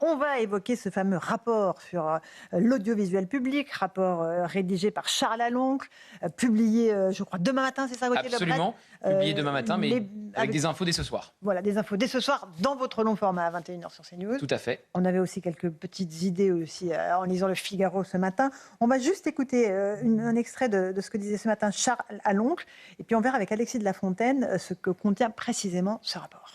On va évoquer ce fameux rapport sur l'audiovisuel public, rapport rédigé par Charles Aloncle, publié, je crois, demain matin, c'est ça, Gauthier Lebret ? Absolument, publié demain matin, mais avec des infos dès ce soir. Voilà, des infos dès ce soir, dans votre long format à 21h sur CNews. Tout à fait. On avait aussi quelques petites idées aussi en lisant le Figaro ce matin. On va juste écouter un extrait de ce que disait ce matin Charles Aloncle, et puis on verra avec Alexis de la Fontaine ce que contient précisément ce rapport.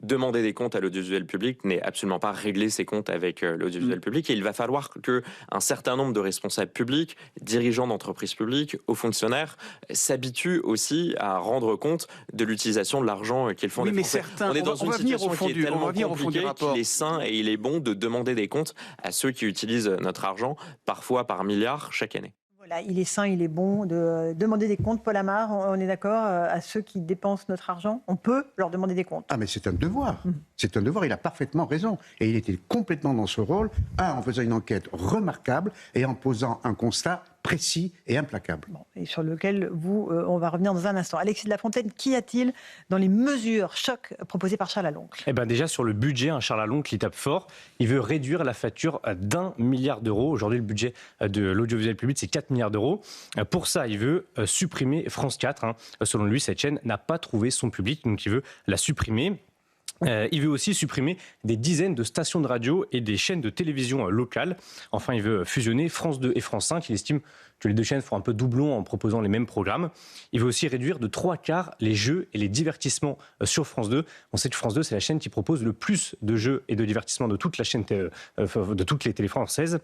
Demander des comptes à l'audiovisuel public n'est absolument pas régler ses comptes avec l'audiovisuel public. Et il va falloir qu'un certain nombre de responsables publics, dirigeants d'entreprises publiques, hauts fonctionnaires, s'habituent aussi à rendre compte de l'utilisation de l'argent qu'ils font des Français. On est dans une situation qui est tellement compliquée qu'il est sain et il est bon de demander des comptes à ceux qui utilisent notre argent, parfois par milliards chaque année. Voilà, il est sain, il est bon de demander des comptes. Paul Amar, on est d'accord, à ceux qui dépensent notre argent, on peut leur demander des comptes. Ah mais c'est un devoir, c'est un devoir, il a parfaitement raison. Et il était complètement dans ce rôle, en faisant une enquête remarquable et en posant un constat précis et implacable. Bon, et sur lequel on va revenir dans un instant. Alexis de la Fontaine, qu'y a-t-il dans les mesures chocs proposées par Charles Aloncle ? Déjà sur le budget, Charles Aloncle, il tape fort. Il veut réduire la facture d'1 milliard d'euros. Aujourd'hui, le budget de l'audiovisuel public, c'est 4 milliards d'euros. Pour ça, il veut supprimer France 4. Selon lui, cette chaîne n'a pas trouvé son public, donc il veut la supprimer. Il veut aussi supprimer des dizaines de stations de radio et des chaînes de télévision locales. Enfin, il veut fusionner France 2 et France 5. Il estime que les deux chaînes font un peu doublon en proposant les mêmes programmes. Il veut aussi réduire de 3/4 les jeux et les divertissements sur France 2. On sait que France 2, c'est la chaîne qui propose le plus de jeux et de divertissements de toute la chaîne, de toutes les télés françaises.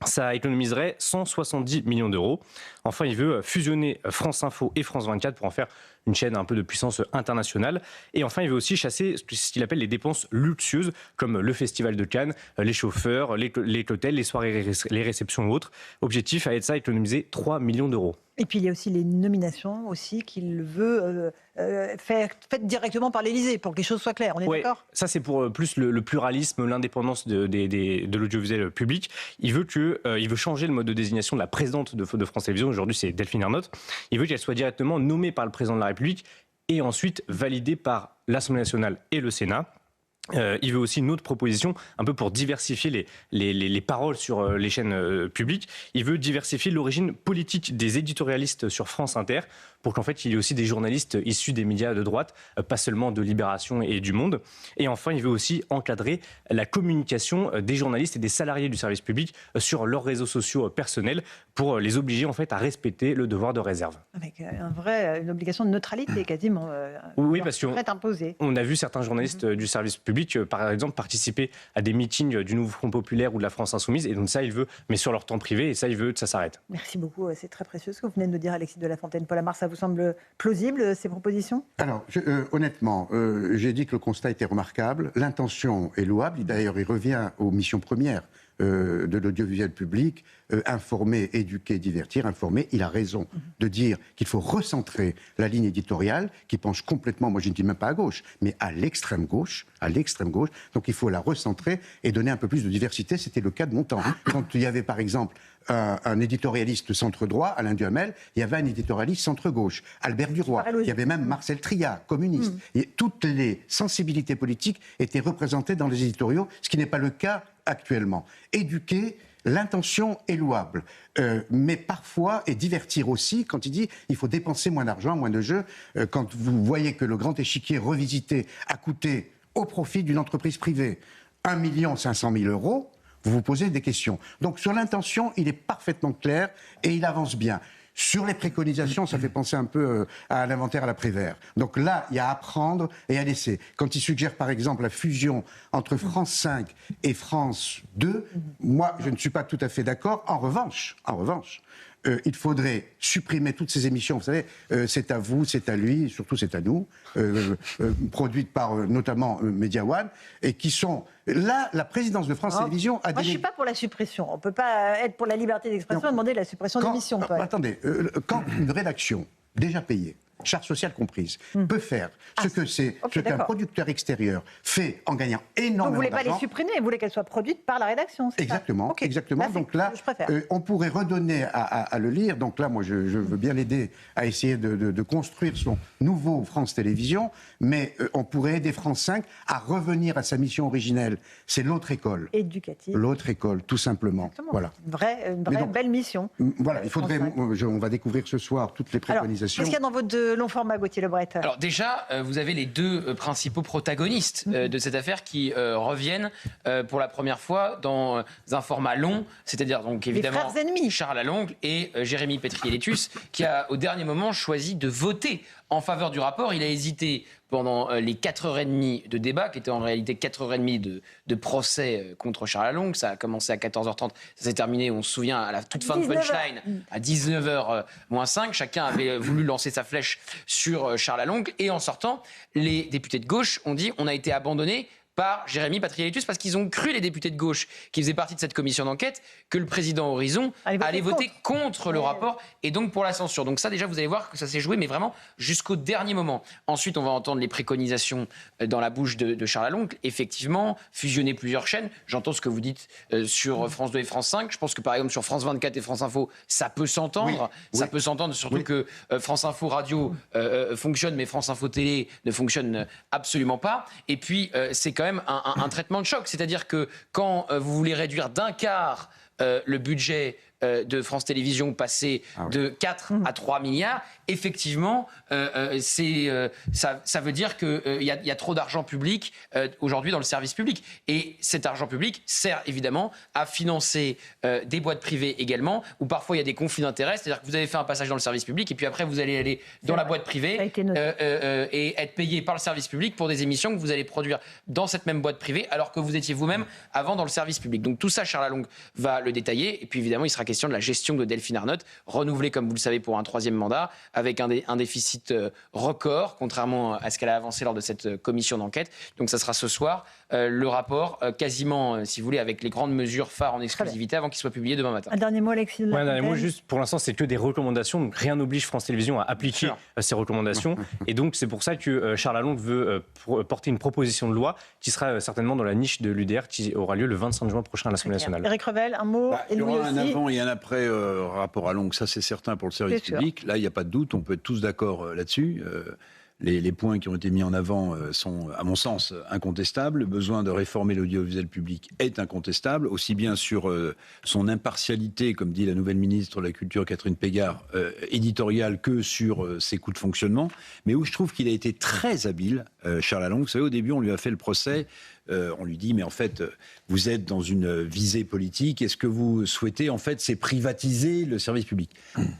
Ça économiserait 170 millions d'euros. Enfin, il veut fusionner France Info et France 24 pour en faire une chaîne un peu de puissance internationale. Et enfin, il veut aussi chasser ce qu'il appelle les dépenses luxueuses, comme le Festival de Cannes, les chauffeurs, les hôtels, les soirées, les réceptions ou autres. Objectif, avec ça, économiser 3 millions d'euros. Et puis il y a aussi les nominations aussi qu'il veut faites directement par l'Élysée pour que les choses soient claires. On est d'accord ? Ça c'est pour plus le pluralisme, l'indépendance de l'audiovisuel public. Il veut changer le mode de désignation de la présidente de France Télévisions. Aujourd'hui c'est Delphine Ernotte. Il veut qu'elle soit directement nommée par le président de la République et ensuite validée par l'Assemblée nationale et le Sénat. Il veut aussi une autre proposition, un peu pour diversifier les paroles sur les chaînes publiques. Il veut diversifier l'origine politique des éditorialistes sur France Inter, pour qu'en fait il y ait aussi des journalistes issus des médias de droite, pas seulement de Libération et du Monde. Et enfin, il veut aussi encadrer la communication des journalistes et des salariés du service public sur leurs réseaux sociaux personnels, pour les obliger en fait à respecter le devoir de réserve. Avec une obligation de neutralité quasiment. Oui, parce qu'on a vu certains journalistes du service public, par exemple, participer à des meetings du Nouveau Front Populaire ou de la France Insoumise, et donc ça, il veut, mais sur leur temps privé, et ça, il veut que ça s'arrête. Merci beaucoup, c'est très précieux ce que vous venez de nous dire, Alexis de la Fontaine. Paul Amar, ça vous semble plausible, ces propositions ? Alors, honnêtement, j'ai dit que le constat était remarquable, l'intention est louable, d'ailleurs, il revient aux missions premières de l'audiovisuel public, informer, éduquer, divertir, informer. Il a raison de dire qu'il faut recentrer la ligne éditoriale qui penche complètement, moi je ne dis même pas à gauche, mais à l'extrême gauche, donc il faut la recentrer et donner un peu plus de diversité. C'était le cas de mon temps. Quand il y avait par exemple un éditorialiste centre-droit, Alain Duhamel, il y avait un éditorialiste centre-gauche, Albert Duroy, il y avait même Marcel Triat, communiste. Et toutes les sensibilités politiques étaient représentées dans les éditoriaux, ce qui n'est pas le cas actuellement. Éduquer, l'intention est louable, mais parfois, et divertir aussi, quand il dit il faut dépenser moins d'argent, moins de jeux, quand vous voyez que le grand échiquier revisité a coûté au profit d'une entreprise privée 1 500 000 euros, vous vous posez des questions. Donc sur l'intention, il est parfaitement clair et il avance bien. Sur les préconisations, ça fait penser un peu à l'inventaire à la Prévert. Donc là, il y a à prendre et à laisser. Quand il suggère par exemple la fusion entre France 5 et France 2, moi je ne suis pas tout à fait d'accord. En revanche, il faudrait supprimer toutes ces émissions, vous savez, c'est à vous, c'est à lui, surtout c'est à nous, produites par notamment Media One, et qui sont... Là, la présidence de France Télévisions a... Moi, je ne suis pas pour la suppression. On ne peut pas être pour la liberté d'expression et demander la suppression d'émissions. Attendez, quand une rédaction, déjà payée, charge sociale comprise, peut faire ce qu'un producteur extérieur fait en gagnant énormément d'argent. Vous ne voulez pas les supprimer, vous voulez qu'elles soient produites par la rédaction, c'est Exactement, ça exactement. Donc là, on pourrait redonner à le lire. Donc là, moi, je veux bien l'aider à essayer de construire son nouveau France Télévisions, mais on pourrait aider France 5 à revenir à sa mission originelle. C'est l'autre école. Éducative. L'autre école, tout simplement. Exactement. Voilà. Une vraie donc, belle mission. Voilà, il faudrait. On va découvrir ce soir toutes les préconisations. Qu'est-ce qu'il y a dans votre long format, Gauthier Lebret? Alors déjà, vous avez les deux principaux protagonistes de cette affaire qui reviennent pour la première fois dans un format long, c'est-à-dire donc évidemment les frères ennemis. Charles Lalonde et Jérémy Pétrier-Létus, qui a au dernier moment choisi de voter en faveur du rapport. Il a hésité pendant les 4h30 de débat, qui étaient en réalité 4h30 de procès contre Charles Lalonde. Ça a commencé à 14h30, ça s'est terminé, on se souvient, à la toute fin de punchline, à 19h-5. Chacun avait voulu lancer sa flèche sur Charles Lalonde. Et en sortant, les députés de gauche ont dit on a été abandonnés par Jérémy Pétrier-Létus, parce qu'ils ont cru, les députés de gauche qui faisaient partie de cette commission d'enquête, que le président Horizon allait voter contre le rapport et donc pour la censure. Donc ça, déjà, vous allez voir que ça s'est joué, mais vraiment jusqu'au dernier moment. Ensuite, on va entendre les préconisations dans la bouche de Charles Lalonde. Effectivement, fusionner plusieurs chaînes. J'entends ce que vous dites sur France 2 et France 5. Je pense que, par exemple, sur France 24 et France Info, ça peut s'entendre. Oui. Ça peut s'entendre, surtout que France Info Radio fonctionne, mais France Info Télé ne fonctionne absolument pas. Et puis, c'est quand même un traitement de choc. C'est-à-dire que quand vous voulez réduire d'un quart le budget de France Télévisions, passer de 4 à 3 milliards, effectivement, ça veut dire qu'il y a trop d'argent public aujourd'hui dans le service public. Et cet argent public sert évidemment à financer des boîtes privées également, où parfois il y a des conflits d'intérêts. C'est-à-dire que vous avez fait un passage dans le service public et puis après vous allez aller dans la boîte privée et être payé par le service public pour des émissions que vous allez produire dans cette même boîte privée, alors que vous étiez vous-même avant dans le service public. Donc tout ça, Charles Lalonde va le détailler. Et puis évidemment, il sera question de la gestion de Delphine Arnott, renouvelée, comme vous le savez, pour un 3e mandat, avec un déficit record, contrairement à ce qu'elle a avancé lors de cette commission d'enquête. Donc ça sera ce soir, le rapport, quasiment, si vous voulez, avec les grandes mesures phares en exclusivité, avant qu'il soit publié demain matin. Un dernier mot, Alexis. Un dernier mot, juste, pour l'instant, c'est que des recommandations. Donc rien n'oblige France Télévisions à appliquer ces recommandations. Et donc, c'est pour ça que Charles Lalonde veut porter une proposition de loi qui sera certainement dans la niche de l'UDR, qui aura lieu le 25 juin prochain à l'Assemblée nationale. Éric Revel, un mot. Il y aura un avant et un après rapport à Lalonde, ça c'est certain pour le service public. Là, il n'y a pas de doute, on peut être tous d'accord là-dessus. Les points qui ont été mis en avant sont, à mon sens, incontestables. Le besoin de réformer l'audiovisuel public est incontestable, aussi bien sur son impartialité, comme dit la nouvelle ministre de la Culture, Catherine Pégard, éditoriale, que sur ses coûts de fonctionnement. Mais où je trouve qu'il a été très habile, Charles Lalonde. Vous savez, au début, on lui a fait le procès. On lui dit, mais en fait, vous êtes dans une visée politique. Est-ce que vous souhaitez, en fait, c'est privatiser le service public ?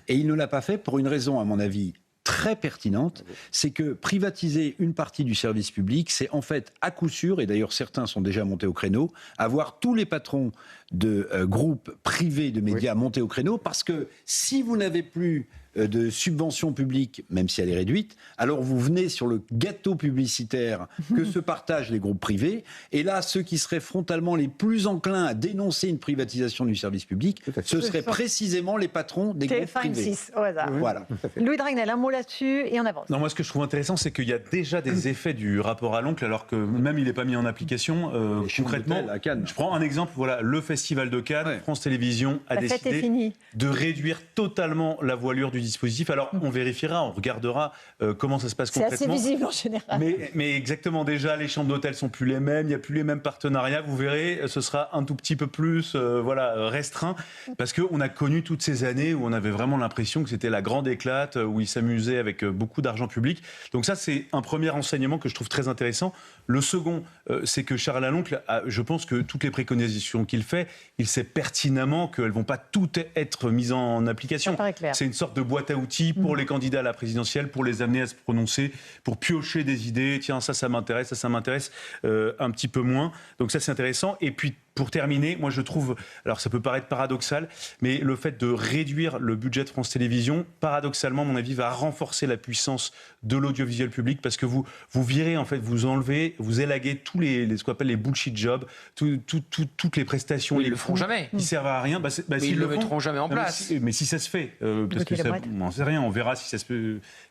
Et il ne l'a pas fait pour une raison, à mon avis, très pertinente, c'est que privatiser une partie du service public, c'est en fait à coup sûr, et d'ailleurs certains sont déjà montés au créneau, avoir tous les patrons de groupes privés de médias montés au créneau, parce que si vous n'avez plus de subventions publiques, même si elle est réduite, alors vous venez sur le gâteau publicitaire que se partagent les groupes privés, et là, ceux qui seraient frontalement les plus enclins à dénoncer une privatisation du service public, ce seraient précisément les patrons des groupes privés. Au hasard. Voilà. Louis Dragnel, un mot là-dessus et on avance. Non, moi, ce que je trouve intéressant, c'est qu'il y a déjà des effets du rapport à l'oncle, alors que même il n'est pas mis en application. Concrètement, je prends un exemple, voilà, le Festival de Cannes, France Télévisions a décidé de réduire totalement la voilure du dispositif. Alors, on vérifiera, on regardera comment ça se passe concrètement. C'est assez visible en général. Mais exactement, déjà, les chambres d'hôtel sont plus les mêmes, il n'y a plus les mêmes partenariats. Vous verrez, ce sera un tout petit peu plus restreint, parce qu'on a connu toutes ces années où on avait vraiment l'impression que c'était la grande éclate, où ils s'amusaient avec beaucoup d'argent public. Donc ça, c'est un premier enseignement que je trouve très intéressant. Le second, c'est que Charles Lalonde, je pense que toutes les préconisations qu'il fait, il sait pertinemment qu'elles ne vont pas toutes être mises en application. C'est une sorte de boîte à outils pour les candidats à la présidentielle, pour les amener à se prononcer, pour piocher des idées. Tiens, ça m'intéresse, ça m'intéresse un petit peu moins. Donc ça, c'est intéressant. Et puis, pour terminer, moi je trouve, alors ça peut paraître paradoxal, mais le fait de réduire le budget de France Télévisions, paradoxalement, à mon avis, va renforcer la puissance de l'audiovisuel public, parce que vous virez, en fait, vous enlevez, vous élaguez tous ce qu'on appelle les bullshit jobs, toutes les prestations. Ils le feront jamais. Qui servent à rien. Ils le mettront jamais en place. Mais si ça se fait, parce que on n'en sait rien, on verra si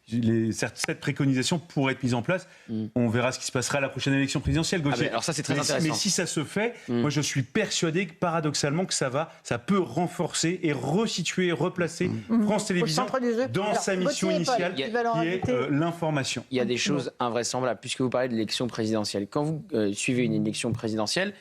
cette préconisation pourrait être mise en place. On verra ce qui se passera à la prochaine élection présidentielle, Gauthier. alors ça, c'est très intéressant. Mais si ça se fait, moi je suis persuadé que paradoxalement que ça peut renforcer et resituer, replacer France Télévisions dans sa mission initiale, qui est l'information. Il y a des choses invraisemblables, puisque vous parlez de l'élection présidentielle. Quand vous suivez une élection présidentielle,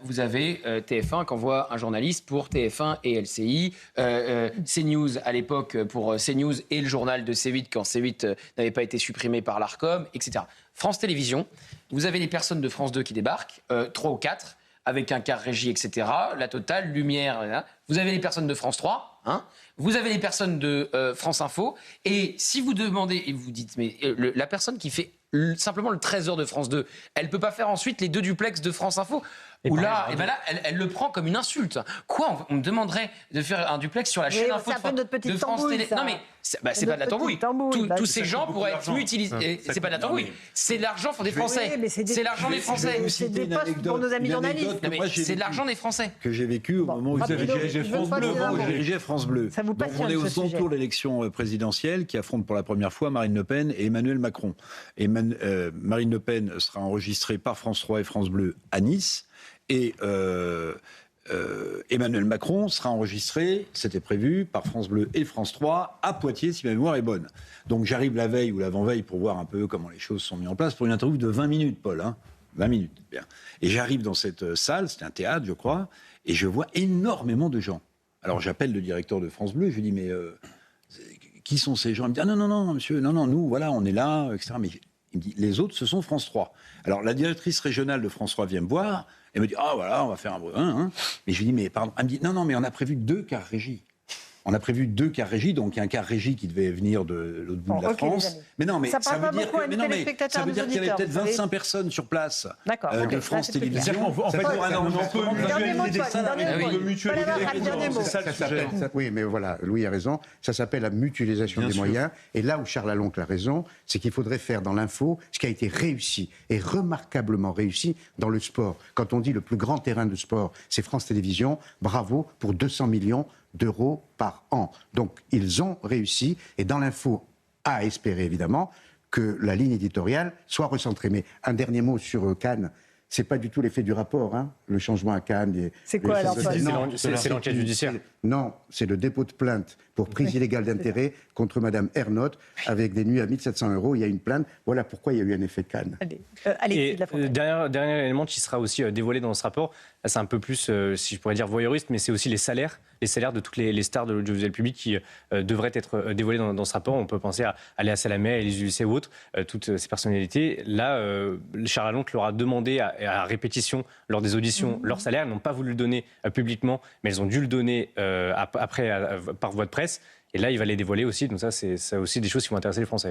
vous avez TF1 qui envoie un journaliste pour TF1 et LCI, CNews à l'époque pour CNews et le journal de C8 quand C8 n'avait pas été supprimé par l'Arcom, etc. France Télévisions, vous avez les personnes de France 2 qui débarquent, 3 ou 4, avec un quart régie, etc. La totale, lumière, là. Vous avez les personnes de France 3, hein, vous avez les personnes de France Info, et si vous demandez, et vous dites, mais la personne qui fait simplement le trésor de France 2, elle peut pas faire ensuite les 2 duplex de France Info. Ou là, elle le prend comme une insulte. Quoi, on me demanderait de faire un duplex sur la chaîne Info de France Télé. Non mais c'est pas de la tambouille. Tous ces gens pourraient être utilisés. C'est pas de la tambouille. C'est l'argent des Français. C'est l'argent des Français. C'est des postes pour nos amis journalistes. C'est de l'argent des Français. Que j'ai vécu au moment où vous avez dirigé France Bleu. J'ai dirigé France Bleu. Ça vous Donc passionne, on est au ce second sujet. tour de l'élection présidentielle qui affronte pour la première fois Marine Le Pen et Emmanuel Macron. Marine Le Pen sera enregistrée par France 3 et France Bleu à Nice. Et Emmanuel Macron sera enregistré, c'était prévu, par France Bleu et France 3 à Poitiers, si ma mémoire est bonne. Donc j'arrive la veille ou l'avant-veille pour voir un peu comment les choses sont mises en place pour une interview de 20 minutes, Paul. 20 minutes, bien. Et j'arrive dans cette salle, c'était un théâtre, je crois, et je vois énormément de gens. Alors j'appelle le directeur de France Bleu, je lui dis, mais qui sont ces gens ? Il me dit, ah non, monsieur, non, nous, voilà, on est là, etc. Mais il me dit, les autres, ce sont France 3. Alors la directrice régionale de France 3 vient me voir, elle me dit, ah voilà, on va faire un bruit. Mais je lui dis, mais pardon. Elle me dit, non, mais on a prévu 2 quarts régie. On a prévu 2 quarts régie, donc un quart régie qui devait venir de l'autre bout de la France. Mais non, mais ça veut dire qu'il y avait peut-être 25 personnes sur place de France Télévisions. En fait, oui, mais voilà, Louis a raison. Ça s'appelle la mutualisation des moyens. Et là où Charles Aloncle a raison, c'est qu'il faudrait faire dans l'info ce qui a été réussi et remarquablement réussi dans le sport. Quand on dit le plus grand terrain de sport, c'est France Télévisions. Bravo pour 200 millions d'euros par an. Donc, ils ont réussi, et dans l'info, à espérer évidemment que la ligne éditoriale soit recentrée. Mais un dernier mot sur Cannes. C'est pas du tout l'effet du rapport, le changement à Cannes. C'est quoi alors, Paul ? C'est l'enquête judiciaire. Non, c'est le dépôt de plainte pour prise illégale d'intérêt contre Madame Ernotte avec des nuits à 1 700 €. Il y a une plainte. Voilà pourquoi il y a eu un effet Cannes. Allez, de la Fontaine. Dernier élément qui sera aussi dévoilé dans ce rapport, là, c'est un peu plus, si je pourrais dire, voyeuriste, mais c'est aussi les salaires de toutes les stars de l'audiovisuel public qui devraient être dévoilés dans ce rapport. On peut penser à Léa Salamé, à Élise Lucet ou autres, toutes ces personnalités. Là, Charles Aloncle leur a demandé à répétition lors des auditions leur salaire. Elles n'ont pas voulu le donner publiquement, mais elles ont dû le donner après par voie de presse. Et là, il va les dévoiler aussi. Donc ça, c'est aussi des choses qui vont intéresser les Français.